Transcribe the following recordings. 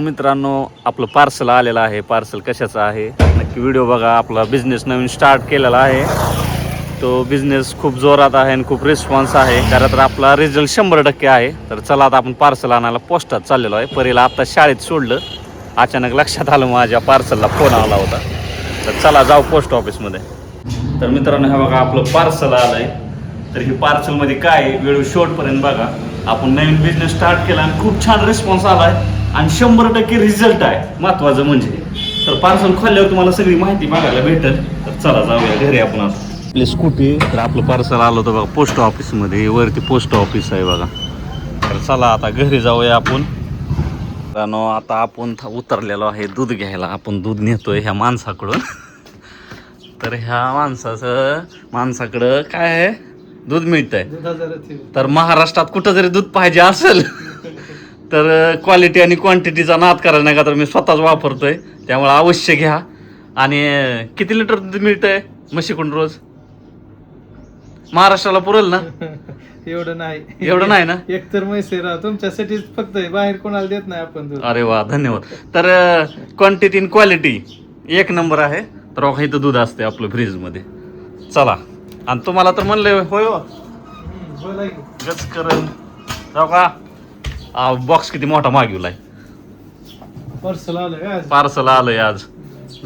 मित्रांनो आपलं पार्सल आलेलं आहे. पार्सल कशाचं आहे नक्की व्हिडिओ बघा. आपला बिझनेस नवीन स्टार्ट केलेला आहे. तो बिझनेस खूप जोरात आहे आणि खूप रिस्पॉन्स आहे. खरं तर आपला रिझल्ट 100% आहे. तर चला आता आपण पार्सल आणायला पोस्टात चाललेलो आहे. परीला आता शाळेत सोडलं, अचानक लक्षात आलं माझ्या पार्सलला फोन आला होता. तर चला जाऊ पोस्ट ऑफिसमध्ये. तर मित्रांनो हे बघा आपलं पार्सल आलं आहे. तर ही पार्सलमध्ये काय आहे व्हिडिओ शेवटपर्यंत बघा. आपण नवीन बिझनेस स्टार्ट केला आणि खूप छान रिस्पॉन्स आला आहे आणि 100% रिझल्ट आहे महत्त्वाचं म्हणजे. तर पार्सल खोलल्यावर तुम्हाला सगळी माहिती बघायला भेटेल. तर चला जाऊया घरी आपण. आता आपली स्कूटी. तर आपलं पार्सल आलं होतं बघा पोस्ट ऑफिसमध्ये. वरती पोस्ट ऑफिस आहे बघा. तर चला आता घरी जाऊया आपण. आता आपण उतरलेलो आहे दूध घ्यायला. आपण दूध नेतोय ह्या माणसाकडून. तर ह्या माणसाकडं काय आहे दूध मिळतंय. तर महाराष्ट्रात कुठं जरी दूध पाहिजे असेल तर क्वालिटी आणि क्वांटिटीचा नाद करायला नाही का. तर मी स्वतःच वापरतोय, त्यामुळे अवश्य घ्या. आणि किती लिटर दूध मिळतंय म्हशीकडून रोज? महाराष्ट्राला पुरेल ना? एवढं नाही ना. एक तर म्हैसे तुमच्यासाठीच फक्त बाहेर कोणाला देत नाही आपण दूध. अरे वा, धन्यवाद. तर क्वांटिटी आणि क्वालिटी एक नंबर आहे. तर इथं दूध असते आपलं फ्रीजमध्ये. चला. आणि तुम्हाला तर म्हणलं होय गच करून जाऊ का. बॉक्स किती मोठा मागवलाय. पार्सल आलंय आज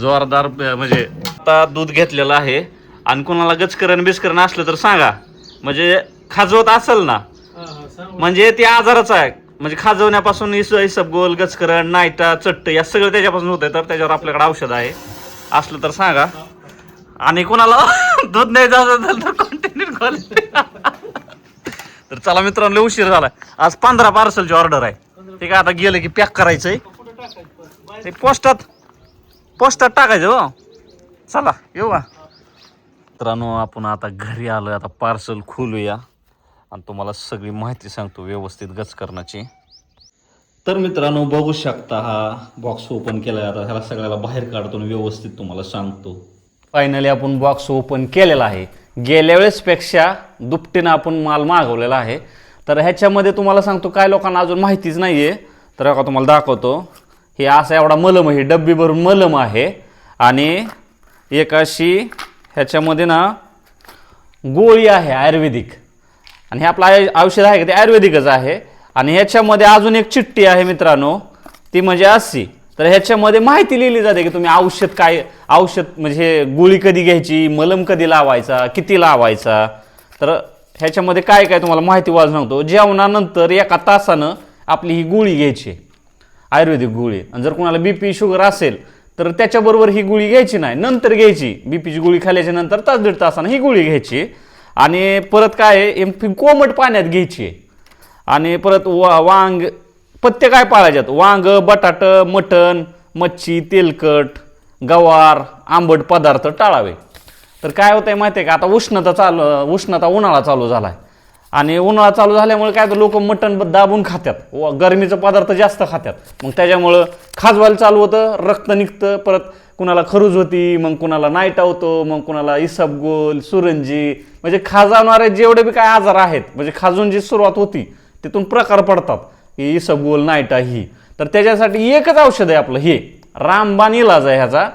जोरदार. म्हणजे आता दूध घेतलेलं आहे. आणि कोणाला गचकरण बिस्करण असलं तर सांगा. म्हणजे खाजवत असेल ना, म्हणजे ते आजारच आहे. म्हणजे खाजवण्यापासून इसबगोल, गचकरण, नायटा, चट्ट या सगळं त्याच्यापासून होतंय. तर त्याच्यावर आपल्याकडे औषध आहे, असलं तर सांगा. आणि कोणाला दूध नाही जात तर कंटिन्यू कॉल. तर चला मित्रांनो, उशीर झालाय. आज 15 पार्सलची ऑर्डर आहे. ठीक आहे, आता गेलं की पॅक करायचंय. ते पोस्टात टाकायचं. हो चला येऊ का मित्रांनो. आपण आता घरी आलोय. आता पार्सल खोलूया आणि तुम्हाला सगळी माहिती सांगतो व्यवस्थित गचकरणाची. तर मित्रांनो बघू शकता हा बॉक्स ओपन केलाय. आता ह्याला सगळ्याला बाहेर काढतो आणि व्यवस्थित तुम्हाला सांगतो. फायनली आपण बॉक्स ओपन केलेला आहे. गेल्या वेळेसपेक्षा दुपटीनं आपण माल मागवलेला आहे. तर ह्याच्यामध्ये तुम्हाला सांगतो काय लोकांना अजून माहितीच नाही आहे. तर का तुम्हाला दाखवतो. हे असा एवढा मलम आहे, डब्बी भरून मलम आहे. आणि एक अशी ह्याच्यामध्ये ना गोळी आहे आयुर्वेदिक. आणि हे आपलं औषध आहे का ते आयुर्वेदिकच आहे. आणि ह्याच्यामध्ये अजून एक चिठ्ठी आहे मित्रांनो, ती म्हणजे अशी. तर ह्याच्यामध्ये माहिती लिहिली जाते की तुम्ही औषध म्हणजे गोळी कधी घ्यायची, मलम कधी लावायचा, किती लावायचा. तर ह्याच्यामध्ये काय काय तुम्हाला माहिती वाज सांगतो. जेवणानंतर 1 तासानं आपली ही गोळी घ्यायची, आयुर्वेदिक गोळी. आणि जर कोणाला BP शुगर असेल तर त्याच्याबरोबर ही गोळी घ्यायची नाही, नंतर घ्यायची. BPची गोळी खाल्ल्याच्या नंतर तास दीड तासानं ही गोळी घ्यायची. आणि परत काय आहे कोमट पाण्यात घ्यायची. आणि परत वांग पत्ते काय पाळायच्यात, वांग, बटाट, मटण, मच्छी, तेलकट, गवार, आंबट पदार्थ टाळावे. तर काय होतंय माहिती आहे का, आता उन्हाळा चालू झालाय. आणि उन्हाळा चालू झाल्यामुळे काय तर लोक मटण दाबून खात्यात, गरमीचं पदार्थ जास्त खात्यात. मग त्याच्यामुळं खाजवायला चालू होतं, रक्त निघतं. परत कुणाला खरूज होती, मग कुणाला नायटा होतो, मग कुणाला इसबगोल, सुरंजी. म्हणजे खाजवणारे जेवढे बी काय आजार आहेत, म्हणजे खाजून जी सुरुवात होती तिथून प्रकार पडतात की इसबगोल, नायटा ही. तर त्याच्यासाठी एकच औषध आहे आपलं, हे रामबाण इलाज आहे ह्याचा.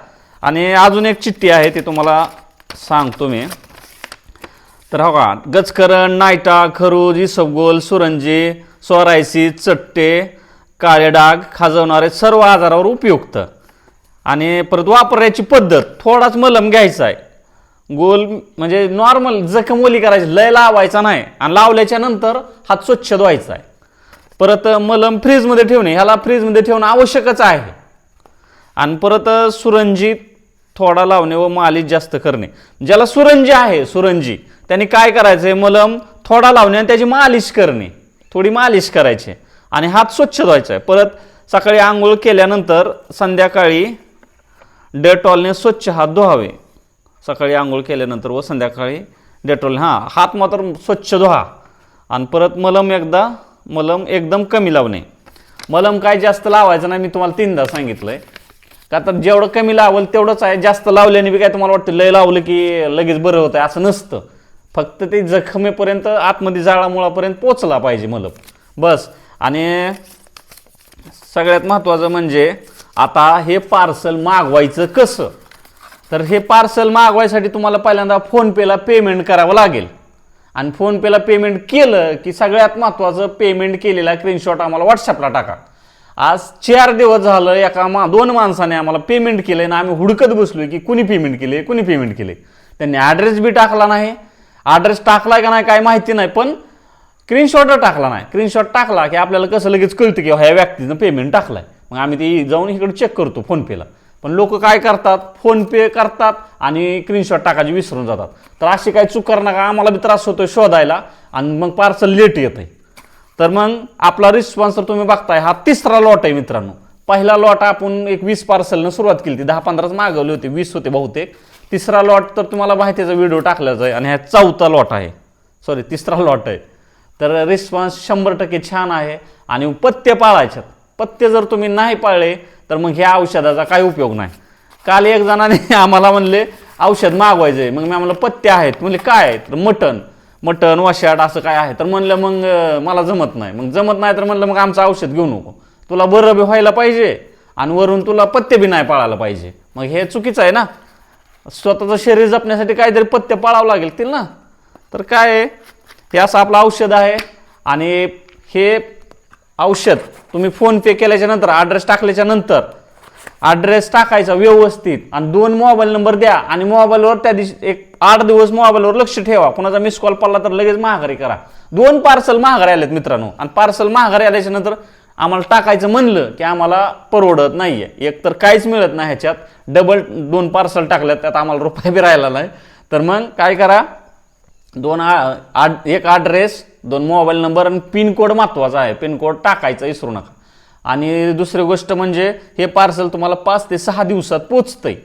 आणि अजून एक चिठ्ठी आहे ते तुम्हाला सांगतो मी. तर हो का, गचकरण, नायटा, खरूज, इसबगोल, सुरंजी, सोरायसिस, चट्टे, काळे डाग खाजवणारे सर्व आजारावर उपयुक्त. आणि परत वापरायची पद्धत, थोडाच मलम घ्यायचा आहे. गोल म्हणजे नॉर्मल जखम ओली करायची, लय लावायचा नाही. आणि लावल्याच्या नंतर हात स्वच्छ धुवायचा आहे. परत मलम फ्रीजमध्ये ठेवणे, ह्याला फ्रीजमध्ये ठेवणं आवश्यकच आहे. आणि परत सुरंजी थोडा लावणे व मालिश जास्त करणे. ज्याला सुरंजी आहे, सुरंजी त्यांनी काय करायचं, मलम थोडा लावणे आणि त्याची मालिश करणे, थोडी मालिश करायची. आणि हात स्वच्छ धुवायचा आहे. परत सकाळी आंघोळ केल्यानंतर संध्याकाळी डेटॉलने स्वच्छ हात धुवावे. सकाळी आंघोळ केल्यानंतर व संध्याकाळी डेटॉलने हात मात्र स्वच्छ धुवा. आणि परत मलम एकदम कमी लावणे. मलम काय जास्त लावायचं नाही, मी तुम्हाला 3दा सांगितलंय. का तर जेवढं कमी लावलं तेवढंच आहे. जास्त लावल्याने बी काय तुम्हाला वाटतं लय लावलं की लगेच बरं होतं, असं नसतं. फक्त ते जखमेपर्यंत आतमध्ये जाळामुळापर्यंत पोचला पाहिजे मलम, बस. आणि सगळ्यात महत्त्वाचं म्हणजे आता हे पार्सल मागवायचं कसं. तर हे पार्सल मागवायसाठी तुम्हाला पहिल्यांदा फोनपेला पेमेंट करावं लागेल. आणि फोनपेला पेमेंट केलं की सगळ्यात महत्त्वाचं पेमेंट केलेला स्क्रीनशॉट आम्हाला व्हॉट्सअपला टाका. आज 4 दिवस झालं दोन माणसाने आम्हाला पेमेंट केलंय ना आम्ही हुडकत बसलोय की कुणी पेमेंट केले. त्यांनी ॲड्रेस बी टाकला नाही. ॲड्रेस टाकलाय का नाही काय माहिती नाही, पण स्क्रीनशॉट टाकला नाही. स्क्रीनशॉट टाकला की आपल्याला कसं लगेच कळतं की ह्या व्यक्तीनं पेमेंट टाकलाय. मग आम्ही ते जाऊन इकडे चेक करतो फोनपेला. पण लोक काय करतात, फोनपे करतात आणि स्क्रीनशॉट टाकायचे विसरून जातात. तर अशी काही चूक करू नका. आम्हाला बी त्रास होतोय शोधायला आणि मग पार्सल लेट येतंय. तर मग आपला रिस्पॉन्स तर तुम्ही बघताय, हा 3रा लॉट आहे मित्रांनो. पहिला लॉट आपण एक 20 पार्सलनं सुरुवात केली होती, 10-15 मागवले होते, 20 होते बहुतेक. 3रा लॉट तर तुम्हाला माहितीचा व्हिडिओ टाकलाच आहे आणि हा 4था लॉट आहे, 3रा लॉट आहे. तर रिस्पॉन्स 100% छान आहे. आणि पथ्य पाळायच्यात. पथ्य जर तुम्ही नाही पाळले तर मग ह्या औषधाचा काही उपयोग नाही. काल एक जणाने आम्हाला म्हणले औषध मागवायचं आहे. मग मी आम्हाला पथ्य आहेत म्हणले काय आहे, तर मटण वशाट असं काय आहे. तर म्हणलं मग मला जमत नाही. मग जमत नाही तर म्हणलं मग आमचं औषध घेऊ नको. तुला बरं बी व्हायला पाहिजे आणि वरून तुला पथ्य बी नाही पाळायला पाहिजे. मग हे चुकीचं आहे ना. स्वतःचं शरीर जपण्यासाठी काहीतरी पथ्य पाळावं लागेल ना. तर काय आहे, हे असं आपलं औषध आहे. आणि हे औषध तुम्ही फोनपे केल्याच्या नंतर ॲड्रेस टाकल्याच्या नंतर ॲड्रेस टाकायचा व्यवस्थित आणि 2 मोबाईल नंबर द्या. आणि मोबाईलवर त्या दिवशी एक 8 दिवस मोबाईलवर लक्ष ठेवा. कुणाचा मिस कॉल पडला तर लगेच महागारी करा. 2 पार्सल महागारी आलेत मित्रांनो. आणि पार्सल महागारी आल्याच्या नंतर आम्हाला टाकायचं म्हणलं की आम्हाला परवडत नाहीये. एक तर काहीच मिळत नाही ह्याच्यात. डबल 2 पार्सल टाकल्यात, त्यात आम्हाला रुपये बी राहिला नाही. तर मग काय करा, एक ॲड्रेस, 2 मोबाईल नंबर आणि पिनकोड महत्त्वाचा आहे. पिनकोड टाकायचं विसरू नका. आणि दुसरी गोष्ट म्हणजे हे पार्सल तुम्हाला 5 ते 6 दिवसात पोचतंय.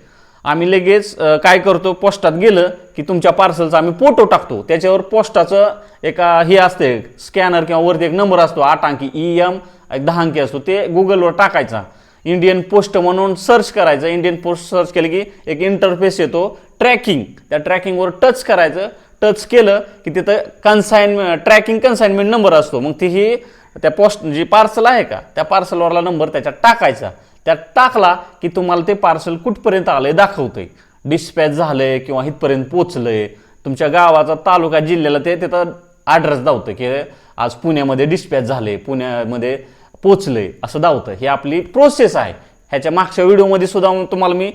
आम्ही लगेच काय करतो, पोस्टात गेलं की तुमच्या पार्सलचा आम्ही फोटो टाकतो. त्याच्यावर पोस्टाचं हे असते स्कॅनर किंवा वरती एक नंबर असतो 8 अंकी EM, एक 10 अंकी असतो. ते गुगलवर टाकायचा. इंडियन पोस्ट म्हणून सर्च करायचं. इंडियन पोस्ट सर्च केलं की एक इंटरफेस येतो ट्रॅकिंग. त्या ट्रॅकिंगवर टच करायचं. टच केलं की तिथं ट्रॅकिंग कन्साइनमेंट नंबर असतो. मग ती त्या पोस्ट जी पार्सल आहे का त्या पार्सलवरला नंबर त्याच्यात टाकायचा. त्यात टाकला की तुम्हाला ते पार्सल कुठपर्यंत आलंय दाखवतंय. डिस्पॅच झालंय किंवा इथपर्यंत पोचलंय. तुमच्या गावाचा, तालुका, जिल्ह्याला ते तिथं ॲड्रेस दावतं की आज पुण्यामध्ये डिस्पॅच झाले, पुण्यामध्ये पोचलंय असं दावतं. ही आपली प्रोसेस आहे. ह्याच्या मागच्या व्हिडिओमध्ये सुद्धा तुम्हाला मी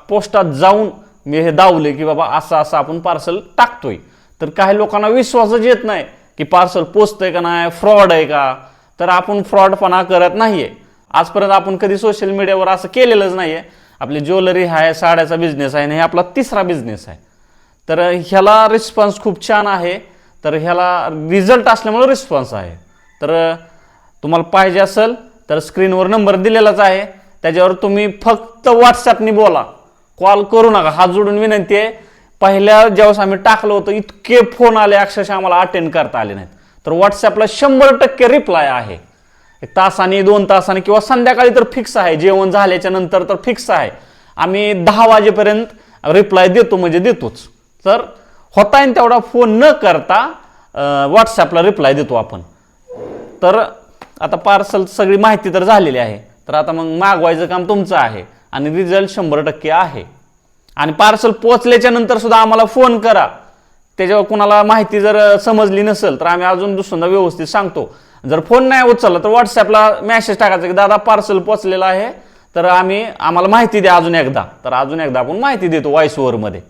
पोस्टात जाऊन मी हे दावले की बाबा असं आपण पार्सल टाकतोय. तर काही लोकांना विश्वासच येत नाही की पार्सल पोचतंय का नाही, फ्रॉड आहे का. तर आपण फ्रॉडपणा करत नाहीये. आजपर्यंत आपण कधी सोशल मीडियावर असं केलेलंच नाहीये. आपली ज्वेलरी आहे, साड्याचा बिझनेस आहे आणि हे आपला 3रा बिझनेस आहे. तर ह्याला रिस्पॉन्स खूप छान आहे. तर ह्याला रिझल्ट असल्यामुळे रिस्पॉन्स आहे. तर तुम्हाला पाहिजे असेल तर स्क्रीनवर नंबर दिलेलाच आहे. त्याच्यावर तुम्ही फक्त व्हॉट्सॲपनी बोला, कॉल करू नका. हात जोडून विनंती आहे. पहिल्या ज्यावेळेस आम्ही टाकलं होतं इतके फोन आले, अक्षरशः आम्हाला अटेंड करता आले नाहीत. तर व्हॉट्सॲपला 100% रिप्लाय आहे. 1 तासाने 2 तासाने किंवा संध्याकाळी तर फिक्स आहे. जेवण झाल्याच्या नंतर तर फिक्स आहे. आम्ही 10 वाजेपर्यंत रिप्लाय देतो म्हणजे देतोच. तर होता येईल तेवढा फोन न करता व्हॉट्सॲपला रिप्लाय देतो आपण. तर आता पार्सल सगळी माहिती तर झालेली आहे. तर आता मग मागवायचं काम तुमचं आहे आणि रिझल्ट 100% आहे. आणि पार्सल पोचल्याच्या नंतर सुद्धा आम्हाला फोन करा. त्याच्यावर कुणाला माहिती जर समजली नसेल तर आम्ही अजून दुसऱ्यांदा व्यवस्थित सांगतो. जर फोन नाही उचलला तर व्हॉट्सॲपला मेसेज टाकायचा की दादा पार्सल पोचलेलं आहे, तर आम्हाला माहिती द्या अजून एकदा. तर अजून एकदा आपण माहिती देतो व्हॉइस ओव्हरमध्ये.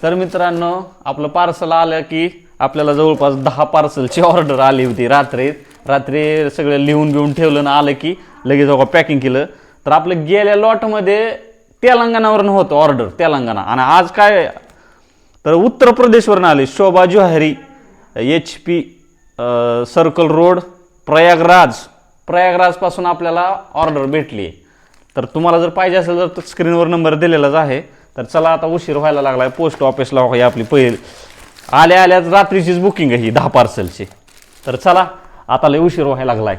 तर मित्रांनो, आपलं पार्सल आलं की आपल्याला जवळपास 10 पार्सलची ऑर्डर आली होती. रात्री सगळं लिहून बिहून ठेवलं ना, आलं की लगेच पॅकिंग केलं. तर आपलं गेल्या लॉटमध्ये तेलंगणावरून होतं ऑर्डर, तेलंगणा. आणि आज काय तर उत्तर प्रदेशवरून आले. शोभा जोहरी, HP सर्कल रोड, प्रयागराजपासून आपल्याला ऑर्डर भेटली. तर तुम्हाला जर पाहिजे असेल तर स्क्रीनवर नंबर दिलेलाच आहे. तर चला, आता उशीर व्हायला लागला. पोस्ट ऑफिसला ही आपली पहिली आल्याच रात्रीचीच बुकिंग आहे ही 10 पार्सलची. तर चला, आता लय उशीर व्हायला लागलाय.